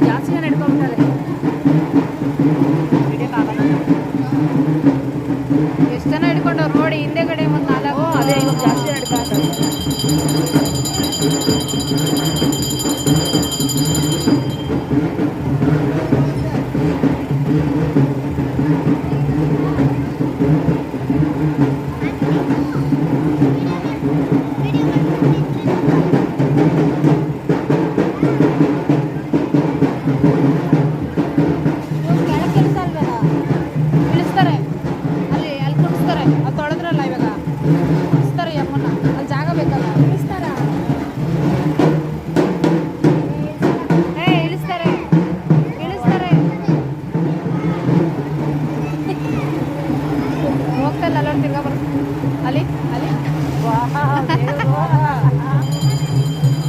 ಜಾಸ್ತಿ ನಡ್ಕೊಂಡ್ಬಿಟ್ಟಾರೆ ಎಷ್ಟು ಜನ ಹಿಡ್ಕೊಂಡವ್ರು ನೋಡಿ ಹಿಂದೆಗಡೆ ಒಂದು 4 ಅದೇ ಇವಾಗ ಜಾಸ್ತಿ ನಡ್ಕೊಂತಾರೆ. ಇಳಿಸ್ತಾರೆ ಅಲ್ಲಿ ಕುಡಿಸ್ತಾರೆ, ಅದು ತೊಳೆದ್ರಲ್ಲ ಇವಾಗ ಇಳಿಸ್ತಾರೆ ಯಮ್ಮನ್ನ, ಅಲ್ಲಿ ಜಾಗ ಬೇಕಲ್ಲ ಇಳಿಸ್ತಾರ. ಇಳಿಸ್ತಾರೆ ಇಳಿಸ್ತಾರೆ ಹೋಗ್ತಲ್ಲ ಅಲ್ಲ ತಿರ್ಗಾ ಬರುತ್ತೆ ಅಲ್ಲಿ ಅಲ್ಲಿ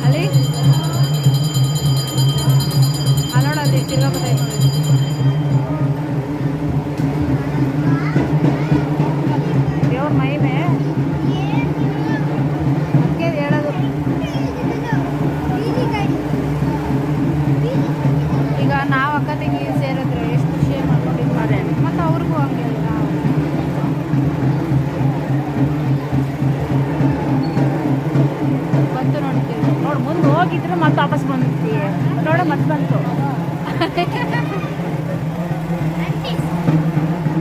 ಅಲ್ಲಿ ಅಲ್ಲೋಡಲ್ಲಿ ತಿರ್ಗಾ ಬರ್ತೈತೆ ದೇವ್ರ ಮಹಿಮೆ ಅದಕ್ಕೆ ಹೇಳೋದು. ಈಗ ನಾವು ಅಕ್ಕ ತಂಗಿ ಸೇರಿದ್ರೆ ಎಷ್ಟು ಖುಷಿ ಮಾಡ್ಕೊಂಡಿದ್ದಾರೆ, ಮತ್ತು ಅವ್ರಿಗೂ ಹಂಗೆ ನಾವು ಬಂತು ನೋಡ್ತೀವಿ. ನೋಡಿ ಮುಂದೆ ಹೋಗಿದ್ರೆ ಮತ್ತೆ ವಾಪಸ್ ಬಂದಿರ್ತೀವಿ, ನೋಡ ಮತ್ತೆ ಬಂತು.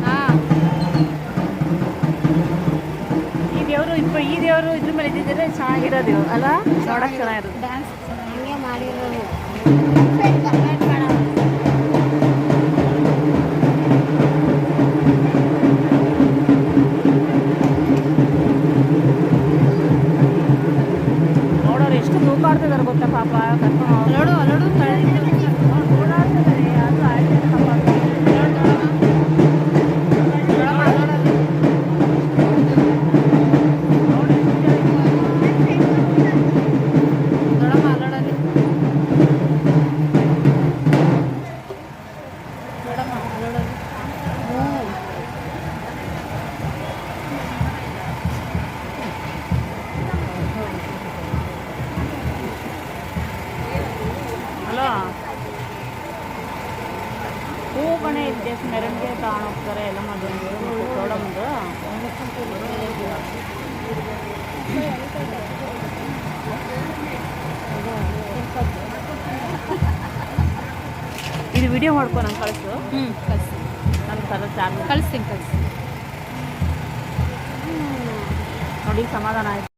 ಹಾಂ ಈ ದೇವರು ಇದ್ರ ಮೇಲೆ ಇದ್ದಿದ್ರೆ ಚೆನ್ನಾಗಿರೋದು ಅಲ್ಲ, ನೋಡಕ್ಕೆ ಚೆನ್ನಾಗಿರೋದು. ಡ್ಯಾನ್ಸ್ ಹಂಗೆ ಮಾಡಿರೋದು ನೋಡೋರು ಎಷ್ಟು ತೂಕ ಆಡ್ತಿದಾರೆ ಗೊತ್ತಾ ಪಾಪ. ನೋಡು ನೋಡು ಓಡಾಡ್ತಿದ್ದಾರೆ, ಅದು ಆಯ್ತು ಪಾಪ. ಹಲೋ, ಹೂ ಕಣೆ ಇದೆ, ಮೆರವಣಿಗೆ ತಗೊಂಡೋಗ್ತಾರೆ ಎಲ್ಲ ಮಾಡೋದು ನೋಡೋದು. ಇದು ವಿಡಿಯೋ ಮಾಡ್ಕೊ ನಂಗೆ ಕಳಿಸು. ಕಳಿಸಿ ನಂಗೆ ಕಳಿಸ್ತೀನಿ ನೋಡಿ, ಸಮಾಧಾನ ಆಯ್ತು.